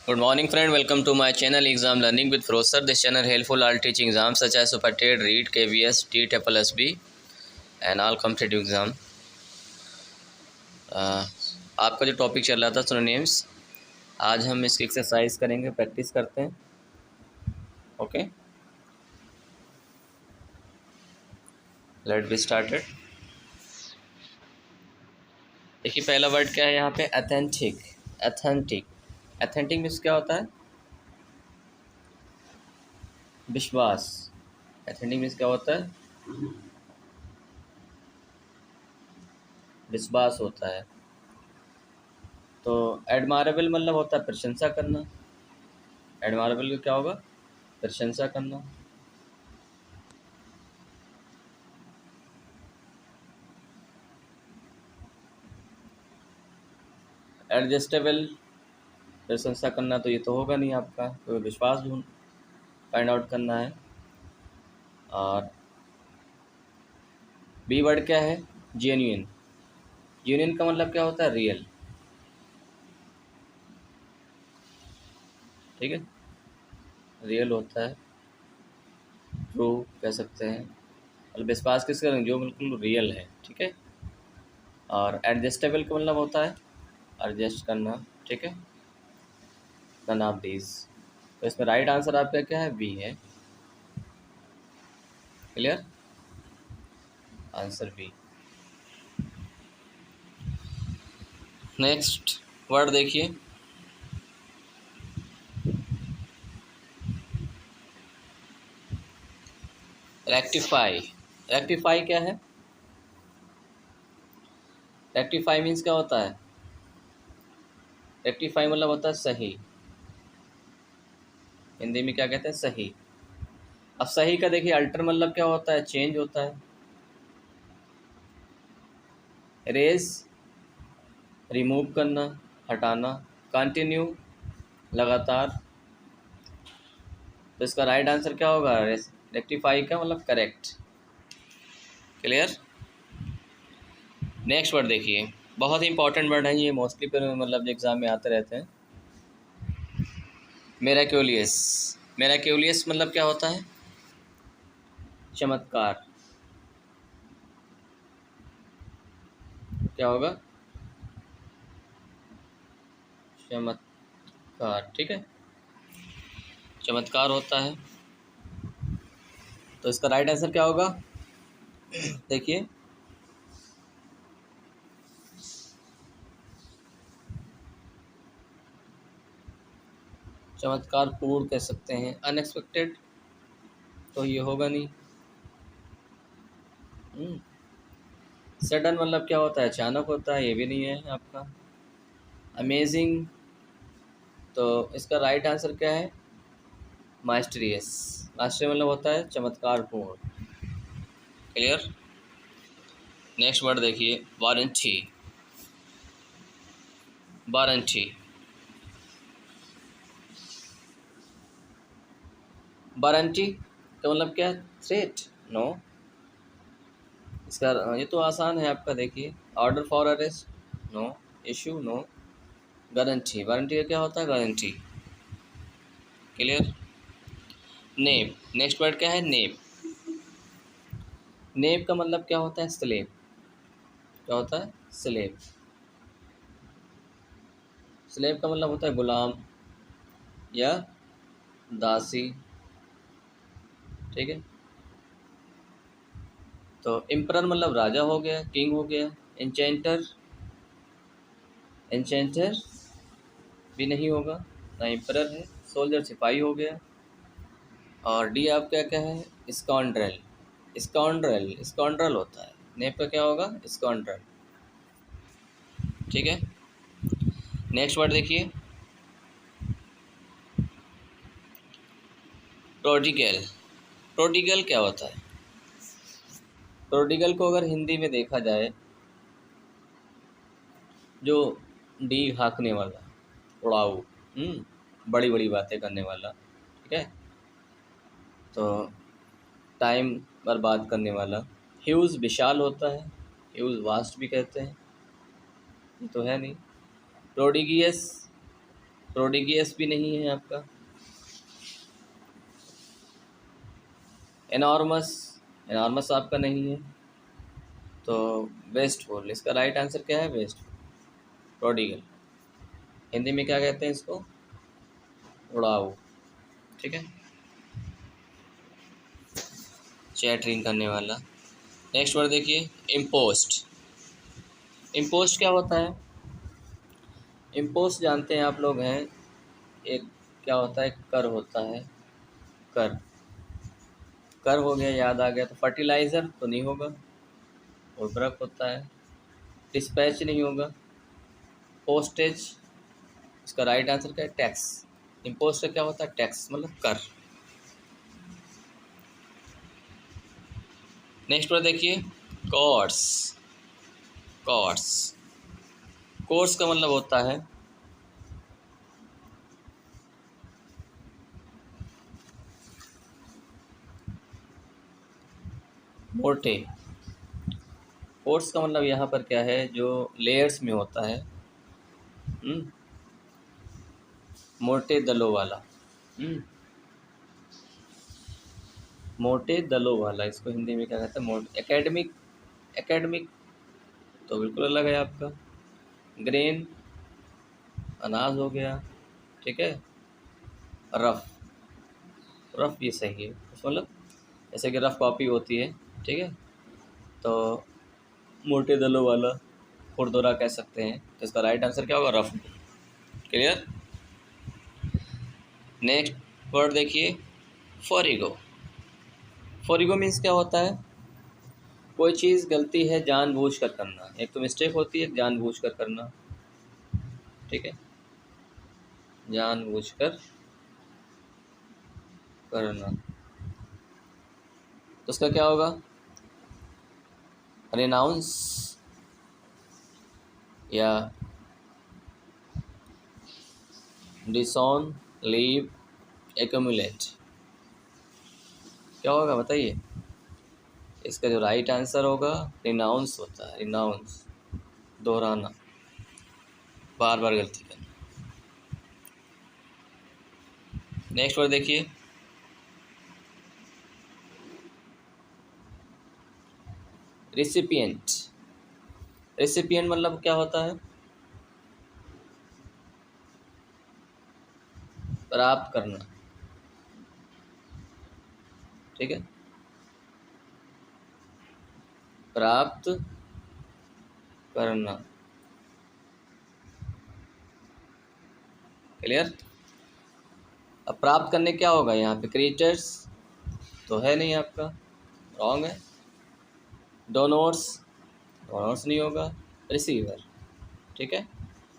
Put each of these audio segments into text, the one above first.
Good morning, friend. Welcome to my channel Exam Learning with Firoz Sir. This channel helpful all teaching exams such as Super TET, READ, KVS, TEET, and all competitive exam. आपका जो topic चल रहा था synonyms, आज हम इसकी exercise करेंगे, practice करते हैं. Okay, let be started. देखिए पहला वर्ड क्या है यहाँ पे, अथेंटिक. अथेंटिक अथेंटिक मीन्स क्या होता है? विश्वास. अथेंटिक मीन्स क्या होता है? विश्वास होता है. तो एडमायरेबल मतलब होता है प्रशंसा करना. एडमायरेबल का क्या होगा? प्रशंसा करना. एडजस्टेबल प्रशंसा करना तो ये तो होगा नहीं आपका, तो विश्वास ढूंढ फाइंड आउट करना है. और बी वर्ड क्या है? जेन्युइन. जेन्युइन का मतलब क्या होता है? रियल. ठीक है, रियल होता है, ट्रू कह सकते हैं. और विश्वास किस करेंगे? जो बिल्कुल रियल है. ठीक है. और एडजस्टेबल का मतलब होता है एडजस्ट करना. ठीक है, नन ऑफ दीज. तो इसमें राइट आंसर आपका क्या है? बी है. Clear? Answer B. Next word देखिए, रेक्टिफाई. रेक्टिफाई क्या है? रेक्टिफाई मीन्स क्या होता है? रेक्टिफाई मतलब होता है सही. हिंदी में क्या कहते हैं? सही. अब सही का देखिए अल्टर मतलब क्या होता है? चेंज होता है. रेज रिमूव करना, हटाना. कंटिन्यू लगातार. तो इसका राइट आंसर क्या होगा? रेक्टिफाई का मतलब करेक्ट. क्लियर? नेक्स्ट वर्ड देखिए, बहुत ही इंपॉर्टेंट वर्ड है ये, मोस्टली पर मतलब एग्जाम में आते रहते हैं. मेराक्यूलियस. मेराक्यूलियस मतलब क्या होता है? चमत्कार. क्या होगा? चमत्कार. ठीक है, चमत्कार होता है. तो इसका राइट आंसर क्या होगा? देखिए, चमत्कार पूर्ण कह सकते हैं. अनएक्सपेक्टेड तो ये होगा नहीं. सडन मतलब क्या होता है? अचानक होता है, ये भी नहीं है आपका. अमेजिंग, तो इसका राइट आंसर क्या है? मास्टरियस. मास्टरी मतलब होता है चमत्कार पूर्ण. क्लियर? नेक्स्ट वर्ड देखिए, वारंटी. वारंटी. वारंटी का मतलब क्या है? थ्रेट. नो. इसका ये तो आसान है आपका. देखिए, order for arrest. No. Issue. No. Guarantee. Warranty का क्या होता है? Guarantee. Clear? Name. Next word क्या है? नेम. नेम का मतलब क्या होता है? स्लेव. क्या होता है? स्लेव. स्लेव का मतलब होता है गुलाम या दासी. ठीक है. तो एम्परर मतलब राजा हो गया, किंग हो गया. एंचेंटर. एंचेंटर भी नहीं होगा, ना एम्परर है. सोल्जर सिपाही हो गया. और डी आपका क्या है? स्काउंड्रल. स्काउंड्रल. स्काउंड्रल होता है. नेम का क्या होगा? स्काउंड्रल. ठीक है. नेक्स्ट वर्ड देखिए, प्रोडिगल. प्रोडिगल क्या होता है? प्रोडिगल को अगर हिंदी में देखा जाए, जो डी हाँकने वाला, उड़ाऊ, बड़ी बड़ी बातें करने वाला. ठीक है. तो टाइम बर्बाद करने वाला. ह्यूज विशाल होता है. ह्यूज वास्ट भी कहते हैं. ये तो है नहीं. प्रोडिगियस प्रोडिगियस भी नहीं है आपका। एनॉर्मस, एनॉर्मस आपका नहीं है। तो वेस्टफुल, इसका राइट आंसर क्या है? वेस्टफुल। प्रोडिगल, हिंदी में क्या कहते हैं इसको? उड़ाऊ। ठीक है, चैटरिंग करने वाला। नेक्स्ट वर्ड देखिए, इम्पोस्ट। इम्पोस्ट क्या होता है? इम्पोस्ट जानते हैं आप लोग हैं, एक क्या होता है, कर होता है। कर, कर हो गया, याद आ गया। तो फर्टिलाइज़र तो नहीं होगा, उर्वरक होता है। डिस्पैच नहीं होगा। पोस्टेज, इसका राइट आंसर क्या है? टैक्स। इम्पोस्ट का क्या होता है? टैक्स, मतलब कर। नेक्स्ट वर्ड देखिए, कोर्स। कोर्स, कोर्स का मतलब होता है मोटे। कोर्स का मतलब यहाँ पर क्या है, जो लेयर्स में होता है। मोटे दलों वाला। मोटे दलों वाला, इसको हिंदी में क्या कहते हैं? मोटे। एकेडमिक, एकेडमिक तो बिल्कुल अलग है आपका। ग्रेन, अनाज हो गया। ठीक है। रफ, रफ ये सही है, मतलब जैसे कि रफ कॉपी होती है। ठीक है, तो मोटे दलों वाला, खुरदुरा कह सकते हैं। तो इसका राइट आंसर क्या होगा? रफ। क्लियर। नेक्स्ट वर्ड देखिए, फॉरिगो। फॉरिगो मीन्स क्या होता है? कोई चीज़ गलती है जानबूझ कर करना। एक तो मिस्टेक होती है, जानबूझ कर करना। ठीक है, जानबूझ कर करना। तो उसका क्या होगा? रिनाउंस या डिसऑन, लीव, एक्यूमुलेट, क्या होगा बताइए? इसका जो राइट आंसर होगा, रिनाउंस होता है। रिनाउंस, दोहराना, बार बार गलती करना। नेक्स्ट वर्ड देखिए, रिसिपिएंट। रिसिपिएंट मतलब क्या होता है? प्राप्त करना। ठीक है, प्राप्त करना। क्लियर। अब प्राप्त करने क्या होगा यहाँ पे? क्रिएटर्स तो है नहीं आपका, रॉन्ग है। डोनोर्स, डोनोर्स नहीं होगा। रिसीवर। ठीक है,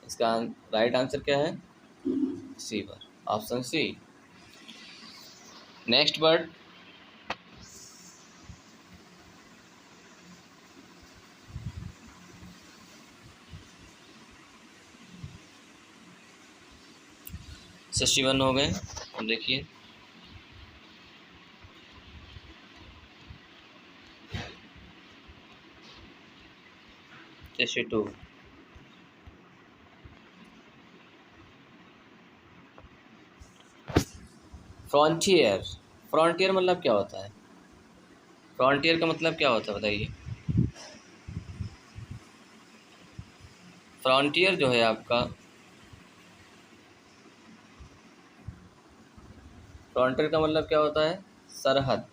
इसका राइट आंसर क्या है? Receiver, option C. Next word, one हो गए। अब देखिए, टू। फ्रंटियर। फ्रंटियर मतलब क्या होता है? फ्रंटियर का मतलब क्या होता है बताइए? फ्रंटियर जो है आपका, फ्रंटियर का मतलब क्या होता है? सरहद।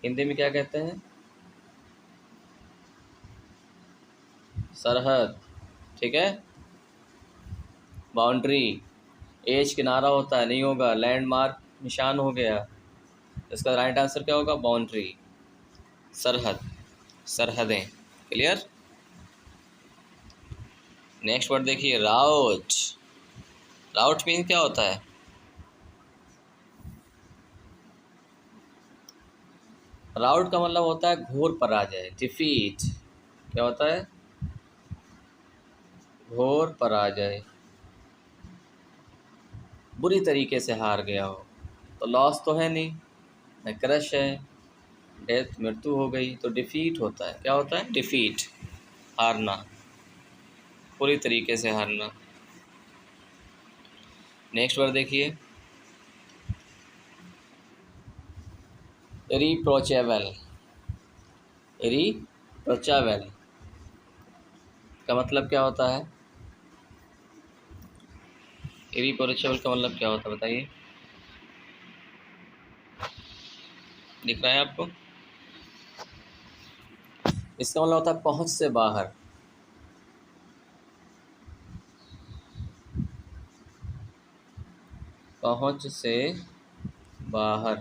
हिंदी में क्या कहते हैं? सरहद। ठीक है, बाउंड्री। एज किनारा होता है, नहीं होगा। लैंडमार्क, निशान हो गया। इसका राइट आंसर क्या होगा? बाउंड्री, सरहद, सरहदें। क्लियर। नेक्स्ट वर्ड देखिए, राउट। राउट मीन क्या होता है? राउट का मतलब होता है घोर पराजय, डिफीट। क्या होता है? घोर पराजय, बुरी तरीके से हार गया हो। तो लॉस तो है नहीं, न क्रश है, डेथ, मृत्यु हो गई। तो डिफीट होता है। क्या होता है? डिफीट, हारना, पूरी तरीके से हारना। नेक्स्ट वर्ड देखिए, रिप्रोचेबल। रिप्रोचेबल का मतलब क्या होता है? इरिप्रोचेबल का मतलब क्या होता है बताइए, दिख रहा है आपको? इसका मतलब होता है पहुंच से बाहर। पहुंच से बाहर,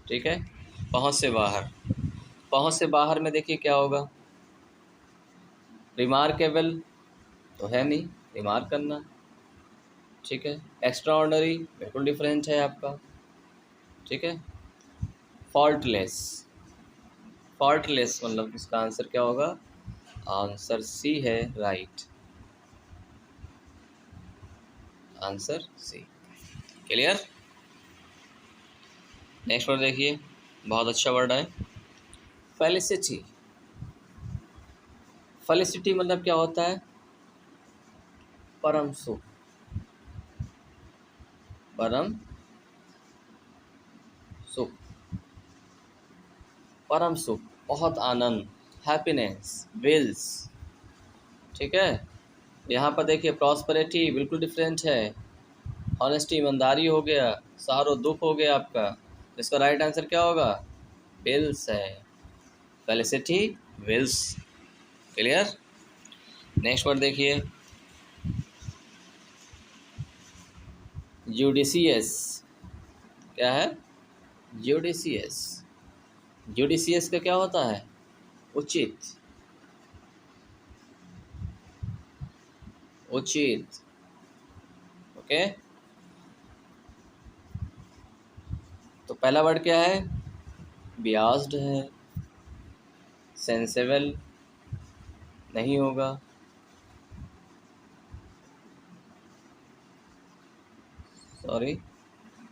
ठीक है, पहुंच से बाहर। पहुंच से बाहर में देखिए क्या होगा, रिमार्केबल तो है नहीं, रिमार्क करना, ठीक है। एक्स्ट्रा ऑर्डनरी बिल्कुल डिफरेंट है आपका, ठीक है। फॉल्टलेस, फॉल्टलेस मतलब इसका आंसर क्या होगा? आंसर सी है, right, answer C. Clear? Next word देखिए, बहुत अच्छा वर्ड है, फेलिसिटी। फेलिसिटी मतलब क्या होता है? परम सुख, परम सुख, परम सुख, बहुत आनंद, हैप्पीनेस, विल्स, ठीक है। यहाँ पर देखिए प्रॉस्पेरिटी बिल्कुल डिफरेंट है, ऑनेस्टी ईमानदारी हो गया, सहारो दुख हो गया आपका। इसका राइट आंसर क्या होगा? विल्स है, felicity, wills. Clear? Next word देखिए, जुडिशियस। क्या है? जुडिशियस। जुडिशियस का क्या होता है? उचित, उचित, ओके। तो पहला वर्ड क्या है? बियास्ड है, सेंसेबल नहीं होगा, सॉरी,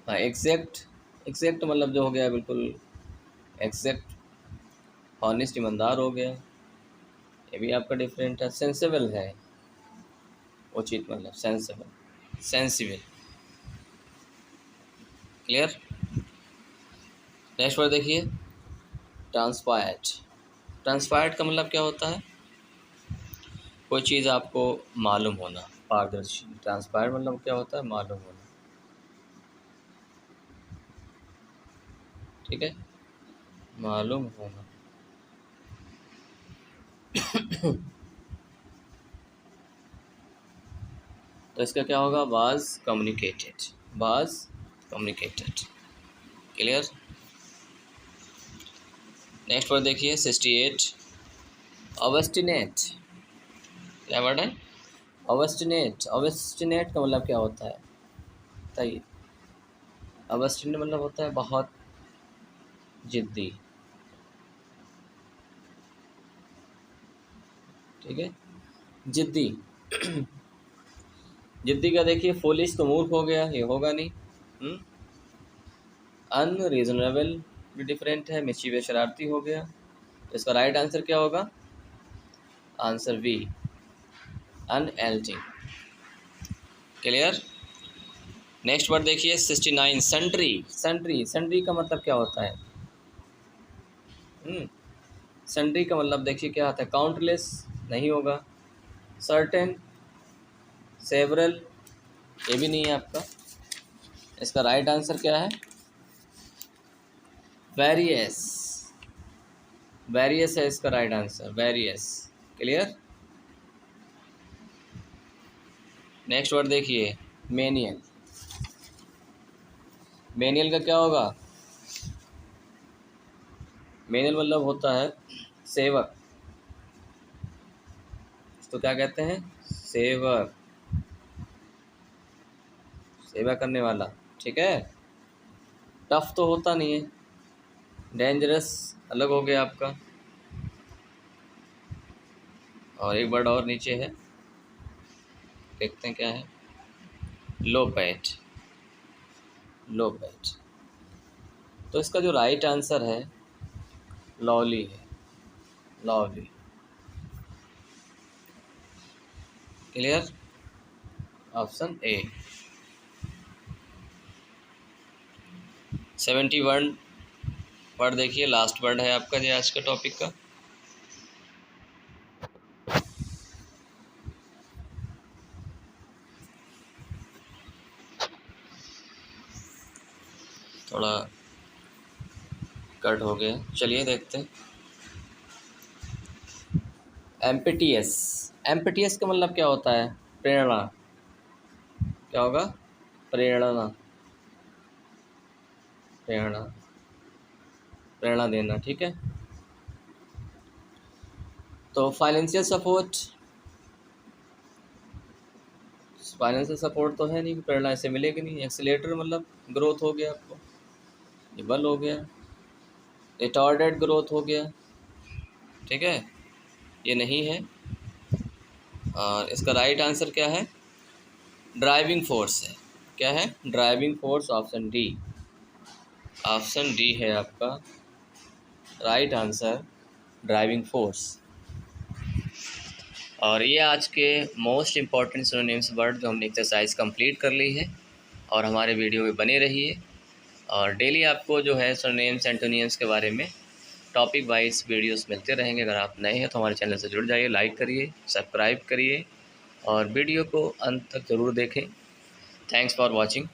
हाँ एग्जैक्ट। एग्जैक्ट मतलब जो हो गया बिल्कुल एग्जैक्ट, हॉनेस्ट ईमानदार हो गया, ये भी आपका डिफरेंट है। सेंसेबल है, उचित मतलब sensible, sensible. Clear? Next word देखिए, ट्रांसपायर्ड। ट्रांसपायर्ड का मतलब क्या होता है? कोई चीज़ आपको मालूम होना, पारदर्शी। ट्रांसपायर्ड मतलब क्या होता है? मालूम होना, ठीक है, मालूम होना। तो इसका क्या होगा? Was communicated, was communicated. Clear? Next word देखिए, 68, ऑब्स्टिनेट। क्या वर्ड है? ऑब्स्टिनेट। ऑब्स्टिनेट का मतलब क्या होता है बताइए? ऑब्स्टिनेट मतलब होता है बहुत जिद्दी, ठीक है, जिद्दी। जिद्दी का देखिए, फुलिश तो मूर्ख हो गया, ये होगा नहीं। अनरीजनेबल भी डिफरेंट है, मिचीवियस शरारती हो गया। इसका राइट आंसर क्या होगा? Answer B, unaltering. Clear? Next word देखिए, 69, सन्ड्री। सन्ड्री, सन्ड्री का मतलब क्या होता है? सन्ड्री का मतलब देखिए क्या आता है? काउंटलेस नहीं होगा, सर्टेन, सेवरल, ये भी नहीं है आपका। इसका राइट आंसर क्या है? वेरियस, वेरियस है इसका right answer, various. Clear? Next word देखिए, मेनियल। मेनियल का क्या होगा? मेनियल मतलब होता है सेवक, तो क्या कहते हैं? सेवक, सेवा करने वाला, ठीक है। टफ तो होता नहीं है, डेंजरस अलग हो गया आपका। और एक वर्ड और नीचे है, देखते हैं क्या है, लो पैट, लो पैट। तो इसका जो राइट आंसर है लॉली है, lolly. Clear? Option A. 71 word देखिए, लास्ट वर्ड है आपका जो आज का टॉपिक का। थोड़ा कट हो गया, चलिए देखते हैं। एम्पिटियस। एम्पिटियस का मतलब क्या होता है? प्रेरणा। क्या होगा? प्रेरणा। प्रेरणा, प्रेरणा देना, ठीक है। तो फाइनेंशियल सपोर्ट, फाइनेंशियल सपोर्ट तो है नहीं कि प्रेरणा ऐसे मिलेगी नहीं। एक्सीलेटर मतलब ग्रोथ हो गया आपको, ये बल हो गया। रिटार्डेड ग्रोथ हो गया, ठीक है, ये नहीं है। और इसका राइट आंसर क्या है? ड्राइविंग फोर्स है। क्या है? Driving force, option D. Option D है आपका राइट आंसर, ड्राइविंग फोर्स। और ये आज के मोस्ट इम्पॉर्टेंट सिनोनिम्स वर्ड जो हमने एक्सरसाइज कंप्लीट कर ली है, और हमारे वीडियो में बने रहिए। और डेली आपको जो है सिनोनिम्स एंटोनिम्स के बारे में टॉपिक वाइज वीडियोस मिलते रहेंगे। अगर आप नए हैं तो हमारे चैनल से जुड़ जाइए, लाइक करिए, सब्सक्राइब करिए और वीडियो को अंत तक ज़रूर देखें। Thanks for watching.